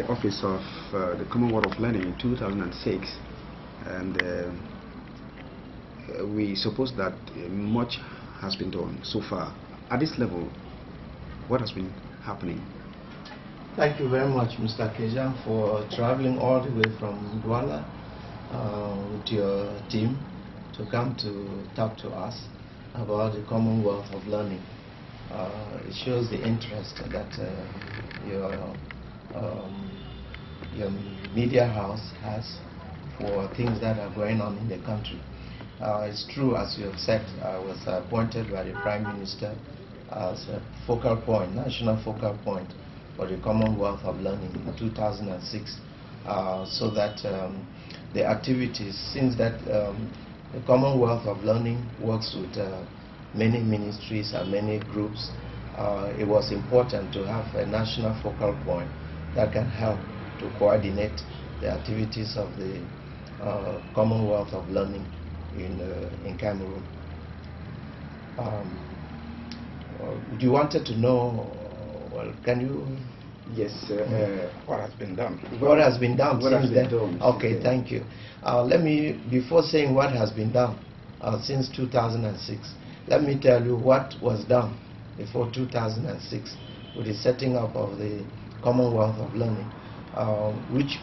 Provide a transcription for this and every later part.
the office of the Commonwealth of Learning in 2006, and we suppose that much has been done so far. At this level, what has been happening? Thank you very much, Mr. Kejan, for traveling all the way from Douala with your team to come to talk to us about the Commonwealth of Learning. It shows the interest that your media house has for things that are going on in the country. It's true, as you have said, I was appointed by the Prime Minister as a focal point, national focal point for the Commonwealth of Learning in 2006, so that the activities, since that the Commonwealth of Learning works with many ministries and many groups, it was important to have a national focal point that can help to coordinate the activities of the Commonwealth of Learning in Cameroon. You wanted to know, well, can you? Yes, what has been done? What has been done what since has been then? done Okay, since thank you. Let me, before saying what has been done since 2006, let me tell you what was done before 2006 with the setting up of the Commonwealth of Learning, which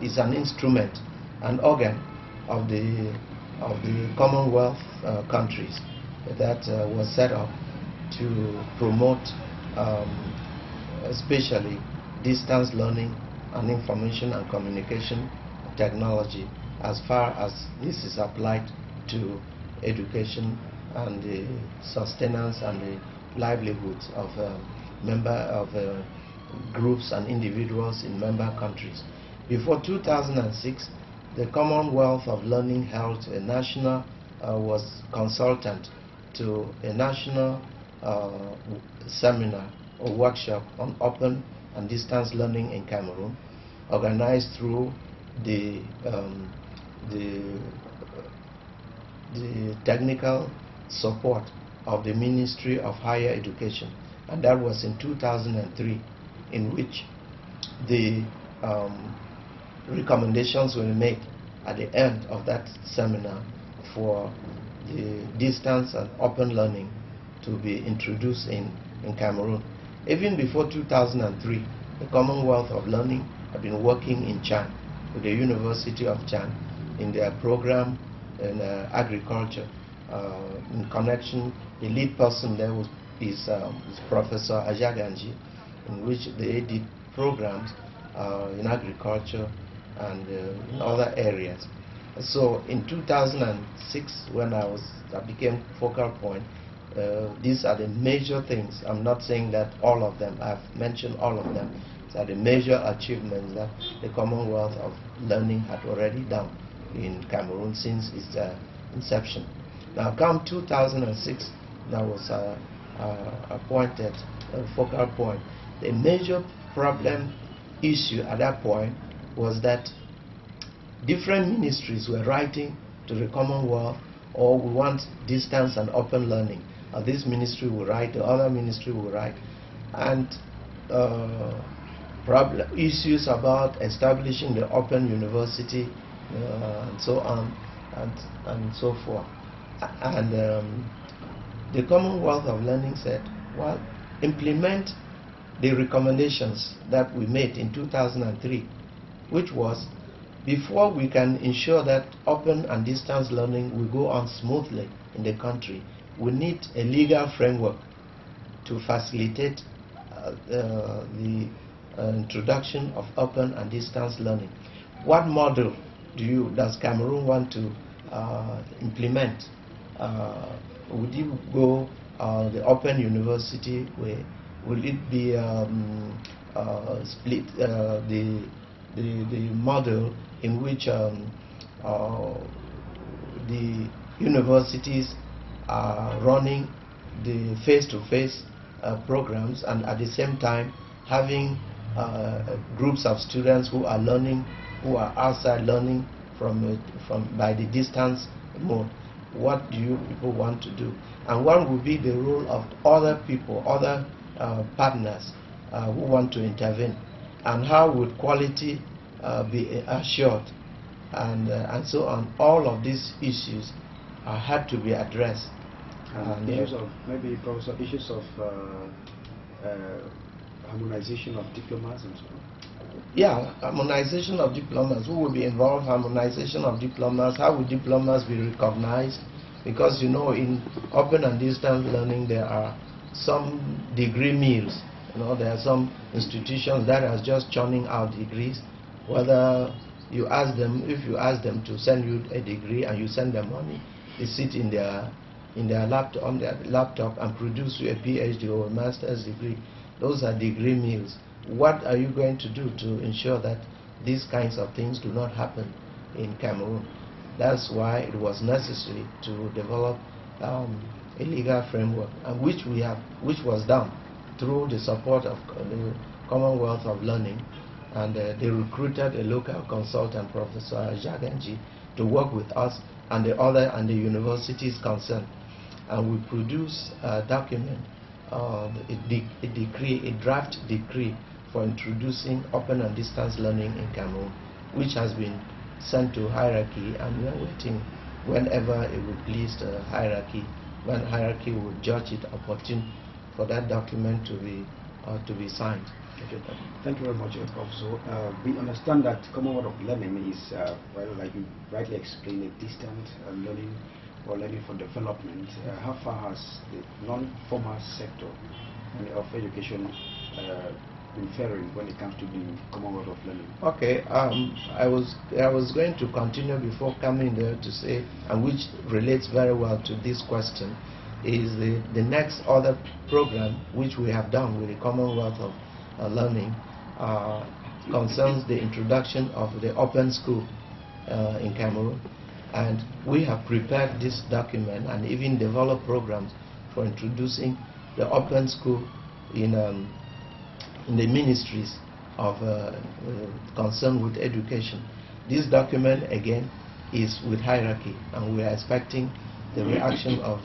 is an instrument, an organ of the Commonwealth countries that was set up to promote especially distance learning and information and communication technology, as far as this is applied to education and the sustenance and the livelihoods of groups and individuals in member countries. Before 2006, the Commonwealth of Learning held a national, was consultant to a national seminar or workshop on open and distance learning in Cameroon, organized through the technical support of the Ministry of Higher Education, and that was in 2003, in which the recommendations were made at the end of that seminar for the distance and open learning to be introduced in Cameroon. Even before 2003, the Commonwealth of Learning had been working in Chan with the University of Chan in their program in agriculture. In connection, the lead person there is Professor Ajaganji, in which they did programs in agriculture and in other areas. So in 2006, when I became focal point, these are the major things. I'm not saying that all of them, I've mentioned all of them. These are the major achievements that the Commonwealth of Learning had already done in Cameroon since its inception. Now come 2006, I was appointed focal point. The major problem issue at that point was that different ministries were writing to the Commonwealth, or we want distance and open learning. This ministry will write, the other ministry will write, and issues about establishing the open university and so on and so forth. And the Commonwealth of Learning said, well, implement the recommendations that we made in 2003, which was, before we can ensure that open and distance learning will go on smoothly in the country, we need a legal framework to facilitate the introduction of open and distance learning. What model does Cameroon want to implement? Would it go the open university way? Will it be split the model in which the universities are running the face-to-face programs, and at the same time having groups of students who are learning, who are outside learning by the distance mode? What do you people want to do? And what will be the role of other people, other partners who want to intervene? and how would quality be assured, and so on. All of these issues had to be addressed. And issues of, maybe, Professor, issues of harmonization of diplomas and so on. Yeah, harmonization of diplomas. Who will be involved? Harmonization of diplomas. How will diplomas be recognized? Because, you know, in open and distance learning, there are some degree mills. You know, there are some institutions that are just churning out degrees. Whether you ask them, if you ask them to send you a degree and you send them money, they sit in their laptop, on their laptop, and produce you a PhD or a master's degree. Those are degree mills. What are you going to do to ensure that these kinds of things do not happen in Cameroon? That's why it was necessary to develop a legal framework, and which was done through the support of the Commonwealth of Learning, and they recruited a local consultant, Professor Jaganji, to work with us and the universities concerned, and we produced a document, a draft decree for introducing open and distance learning in Cameroon, which has been sent to hierarchy, and we are waiting whenever it would please the hierarchy, when hierarchy would judge it opportune for that document to be signed. Thank you very much, Prof. So we understand that Commonwealth of Learning is, well, like you rightly explained, a distant learning or learning for development. How far has the non-formal sector of education been faring when it comes to the Commonwealth of Learning? Okay, I was going to continue before coming there to say, and which relates very well to this question, is the next other program which we have done with the Commonwealth of Learning concerns the introduction of the open school in Cameroon, and we have prepared this document and even developed programs for introducing the open school in the ministries of concern with education. This document again is with hierarchy, and we are expecting the reaction of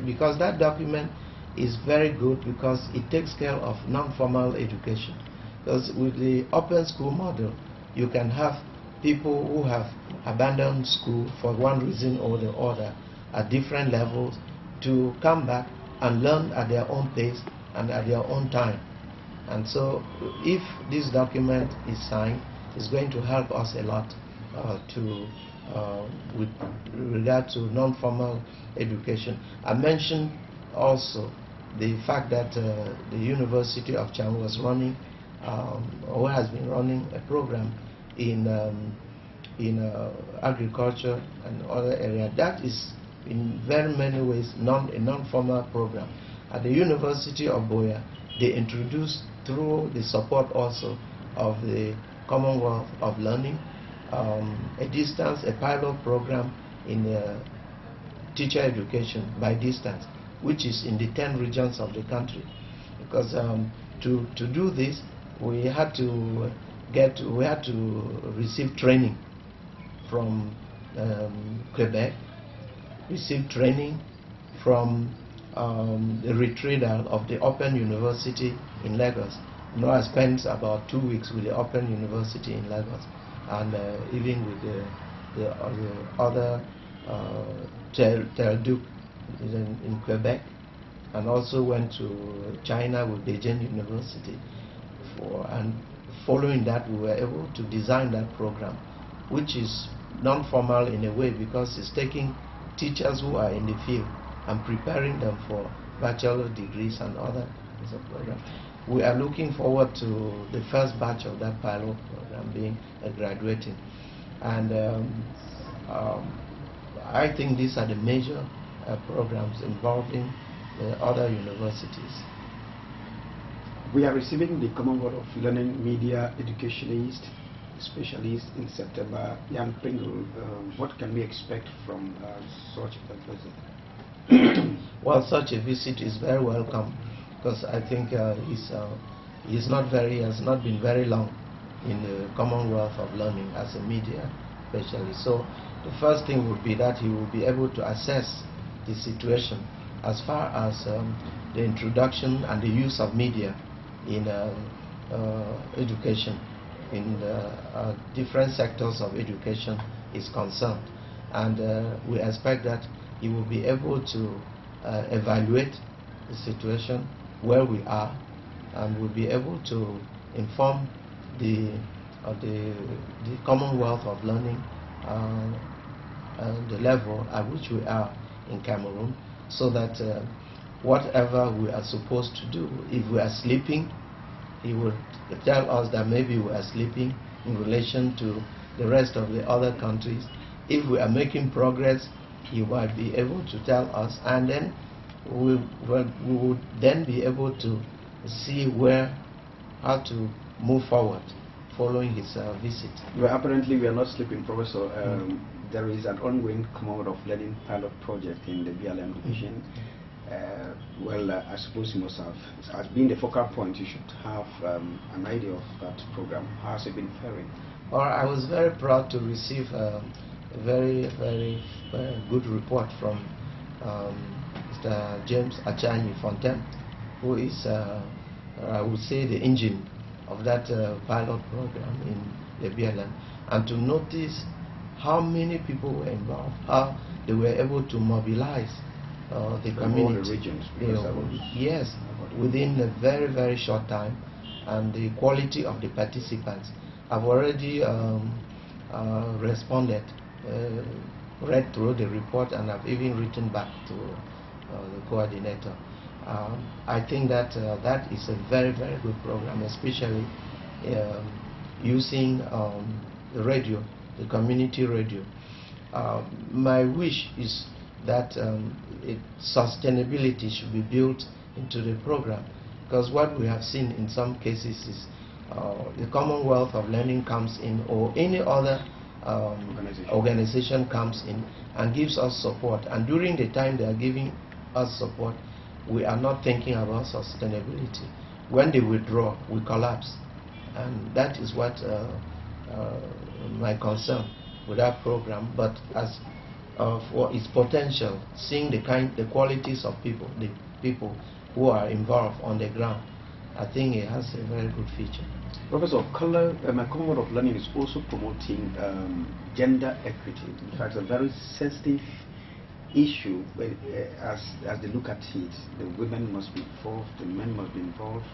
because that document is very good, because it takes care of non-formal education. Because with the open school model, you can have people who have abandoned school for one reason or the other at different levels to come back and learn at their own pace and at their own time. And so if this document is signed, it's going to help us a lot with regard to non-formal education. I mentioned also the fact that the University of Chang was running or has been running a program in agriculture and other areas. That is in very many ways a non-formal program. At the University of Boya, they introduced, through the support also of the Commonwealth of Learning, a pilot program in teacher education by distance, which is in the 10 regions of the country. Because to do this, we had to receive training from Quebec, receive training from the retrieval of the Open University in Lagos. You know, I spent about 2 weeks with the Open University in Lagos, and even with the other Terre-Duc in Quebec, and also went to China with Beijing University. And following that, we were able to design that program, which is non-formal in a way, because it's taking teachers who are in the field and preparing them for bachelor degrees and other programs. We are looking forward to the first batch of that pilot program being graduating. And I think these are the major programs involving other universities. We are receiving the Commonwealth of Learning Media Educationist Specialist in September, Jan Pringle. What can we expect from such a visit? Well, such a visit is very welcome, because I think he has not been very long in the Commonwealth of Learning as a media specialist. So the first thing would be that he will be able to assess the situation as far as the introduction and the use of media in education in the different sectors of education is concerned. And we expect that he will be able to evaluate the situation where we are, and will be able to inform the Commonwealth of Learning the level at which we are in Cameroon, so that whatever we are supposed to do, if we are sleeping, he would tell us that maybe we are sleeping in relation to the rest of the other countries. If we are making progress, he might be able to tell us, and then we would then be able to see how to move forward following his visit. Well, apparently we are not sleeping, Professor. There is an ongoing Commonwealth of Learning pilot project in the BLM division. I suppose you must have, as being the focal point, you should have an idea of that program. How has it been faring? Well, I was very proud to receive a very good report from Mr. James Achanyi Fontaine, who is, I would say, the engine of that pilot program in the BLM, and to notice how many people were involved, how they were able to mobilize the community. All the regions. Yes, within a very short time, and the quality of the participants. I've already responded, read through the report, and I've even written back to the coordinator. I think that that is a very good program, especially using the radio, the community radio. My wish is that sustainability should be built into the program, because what we have seen in some cases is the Commonwealth of Learning comes in, or any other organization comes in and gives us support, and during the time they are giving us support, we are not thinking about sustainability. When they withdraw, we collapse, and that is what my concern with that program. But as for its potential, seeing the qualities of people, the people who are involved on the ground, I think it has a very good feature. Professor, my Commonwealth of Learning is also promoting gender equity. In fact, a very sensitive issue. As they look at it, the women must be involved, the men must be involved,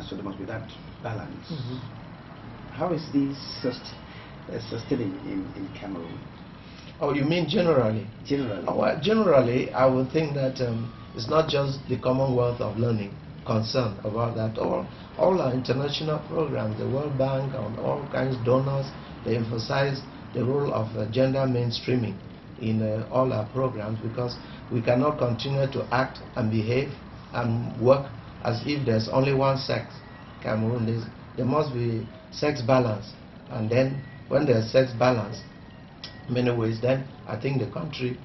so there must be that balance. How is this sustaining in Cameroon? Oh, you mean generally? Generally. Well, generally, I would think that it's not just the Commonwealth of Learning concerned about that. All our international programs, the World Bank and all kinds of donors, they emphasize the role of gender mainstreaming in all our programs, because we cannot continue to act and behave and work as if there's only one sex. Cameroon, there must be sex balance, and then when there's sex balance, in many ways, then I think the country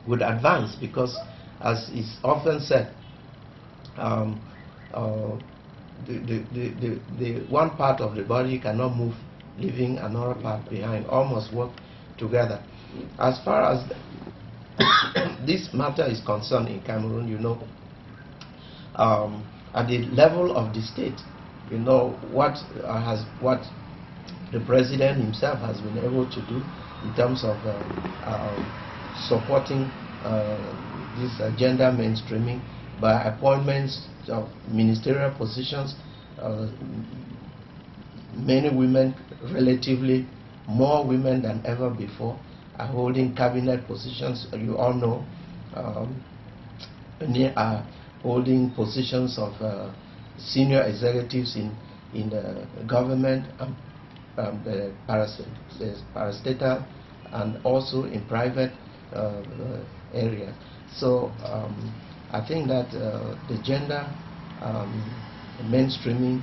would advance, because as is often said, the one part of the body cannot move leaving another part behind. All must work together. As far as this matter is concerned in Cameroon, you know, at the level of the state, you know, what the president himself has been able to do in terms of supporting this gender mainstreaming by appointments of ministerial positions. Many women, relatively more women than ever before, are holding cabinet positions. You all know, many are holding positions of senior executives in the government, the parastatal, and also in private areas. So I think that the gender mainstreaming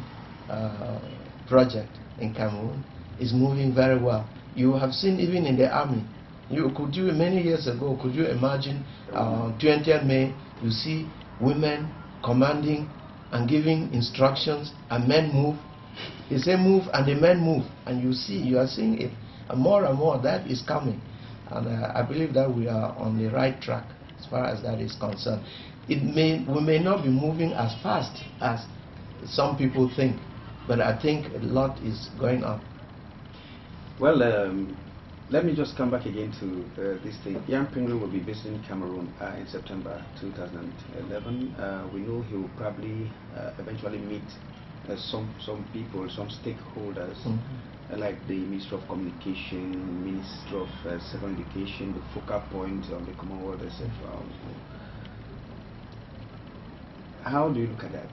project in Cameroon is moving very well. You have seen even in the army. Many years ago, could you imagine 20th May, you see women commanding and giving instructions, and men move. They say move and the men move, and you are seeing it. And more that is coming. And I believe that we are on the right track as far as that is concerned. We may not be moving as fast as some people think. But I think a lot is going on. Well, let me just come back again to this thing. Young Penguin will be visiting Cameroon in September 2011. We know he will probably eventually meet some people, some stakeholders, like the Minister of Communication, Minister of Secondary Education, the focal point of the Commonwealth, etc. How do you look at that?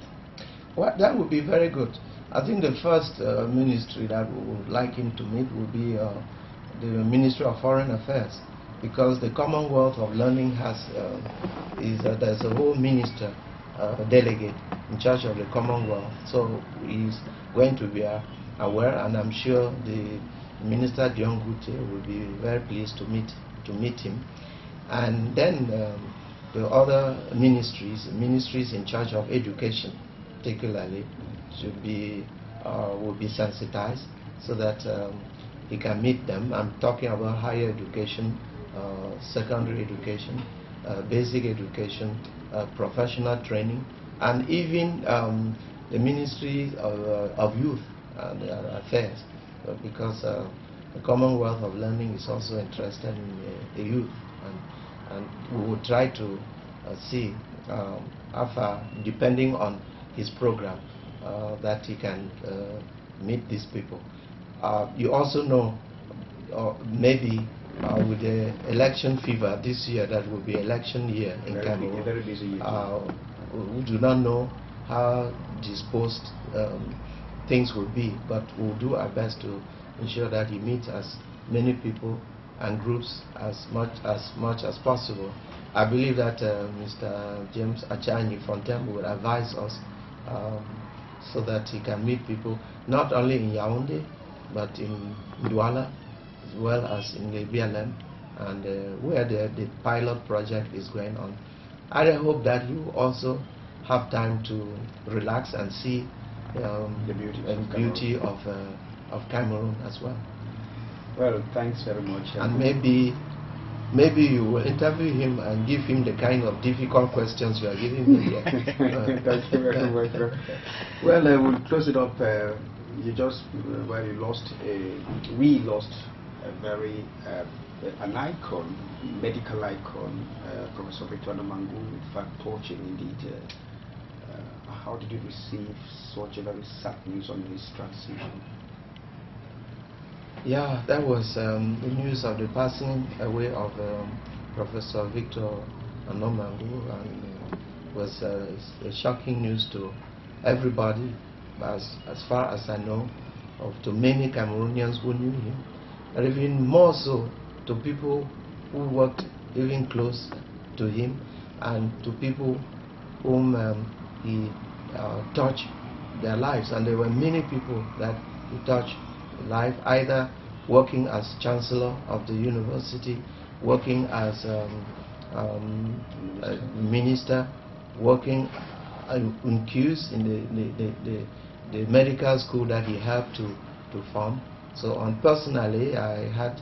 Well, that would be very good. I think the first ministry that we would like him to meet would be the Ministry of Foreign Affairs, because the Commonwealth of Learning has there's a whole minister delegate in charge of the Commonwealth, so he's going to be aware, and I'm sure the Minister John Gute will be very pleased to meet him. And then the other ministries in charge of education particularly will be sensitized so that he can meet them. I'm talking about higher education, secondary education, basic education, professional training, and even the Ministry of Youth and Affairs, because the Commonwealth of Learning is also interested in the youth, and we will try to see how far, depending on his program, that he can meet these people. You also know, maybe with the election fever this year, that will be election year in Cameroon. Very busy year. We do not know how disposed things will be, but we'll do our best to ensure that he meets as many people and groups as much as possible. I believe that Mr. James Achanyi from Tambo will advise us so that he can meet people not only in Yaoundé but in Douala as well as in the BLM, and where the pilot project is going on. I hope that you also have time to relax and see the beauty of Cameroon as well. Well, thanks very much. And maybe you will interview him and give him the kind of difficult questions you are giving me here. Thank you very much. Well, we'll close it up. We lost a very an icon, medical icon, Professor Victor Namangu. In fact, torturing indeed. How did you receive such a very sad news on his transition? Yeah, that was the news of the passing away of Professor Victor Namangu, and was a shocking news to everybody, as far as I know, to many Cameroonians who knew him, and even more so to people who worked even close to him, and to people whom he touched their lives. And there were many people that he touched life, either working as Chancellor of the university, working as a minister, working in queues in the medical school that he helped to form. So personally, I had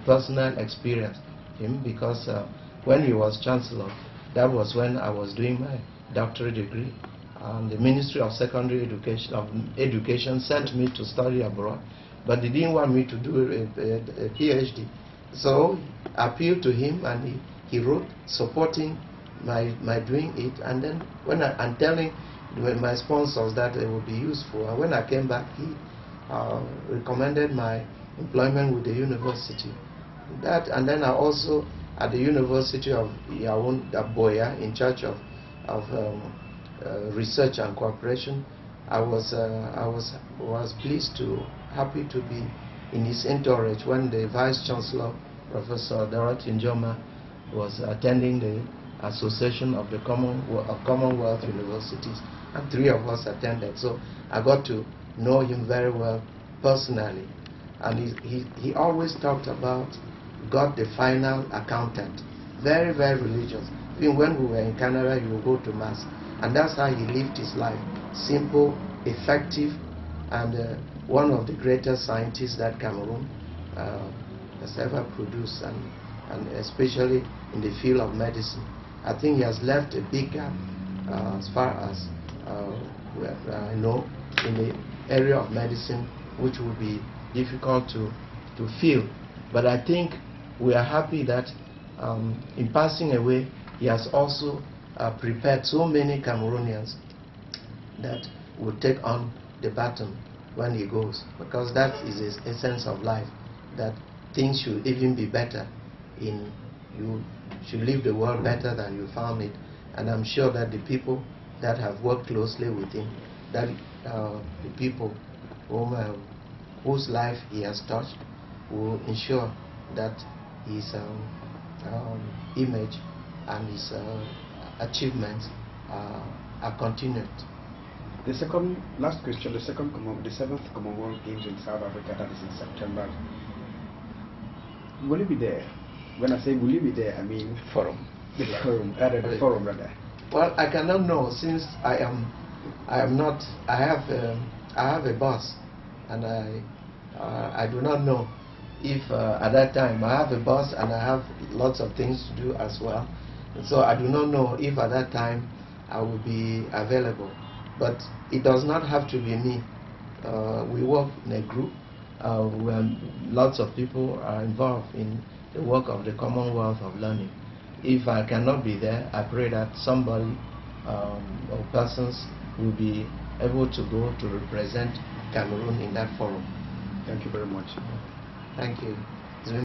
personal experience with him, because when he was Chancellor, that was when I was doing my doctorate degree. The Ministry of Secondary Education sent me to study abroad, but they didn't want me to do a PhD. So I appealed to him, and he wrote supporting my doing it. And then when I'm telling my sponsors that it would be useful, and when I came back, he recommended my employment with the university. And then I also at the University of Yaoundé, Boya, in charge of research and cooperation. I was pleased happy to be in his entourage when the Vice Chancellor, Professor Dorothy Njoma, was attending the Association of the Commonwealth Universities, and 3 of us attended. So I got to know him very well personally, and he always talked about God the final accountant. Very, very religious. Even when we were in Canada, he would go to Mass. And that's how he lived his life. Simple, effective, and one of the greatest scientists that Cameroon has ever produced, and especially in the field of medicine. I think he has left a big gap as far as I know in the area of medicine, which would be difficult to fill. But I think we are happy that in passing away, he has also prepared so many Cameroonians that will take on the baton when he goes, because that is the essence of life, that things should even be better. You should leave the world better than you found it. And I'm sure that the people that have worked closely with him, that the people whose life he has touched, will ensure that his image and his achievements are continued. The last question, the seventh Commonwealth Games in South Africa, that is in September. Will you be there? When I say will you be there, I mean forum. The forum, the forum rather. Well, I cannot know, since I am not. I have a boss, and I do not know if at that time I have a boss and I have lots of things to do as well. And so I do not know if at that time I will be available. But it does not have to be me. We work in a group where lots of people are involved in the work of the Commonwealth of Learning. If I cannot be there, I pray that somebody or persons will be able to go to represent Cameroon in that forum. Thank you very much. Thank you.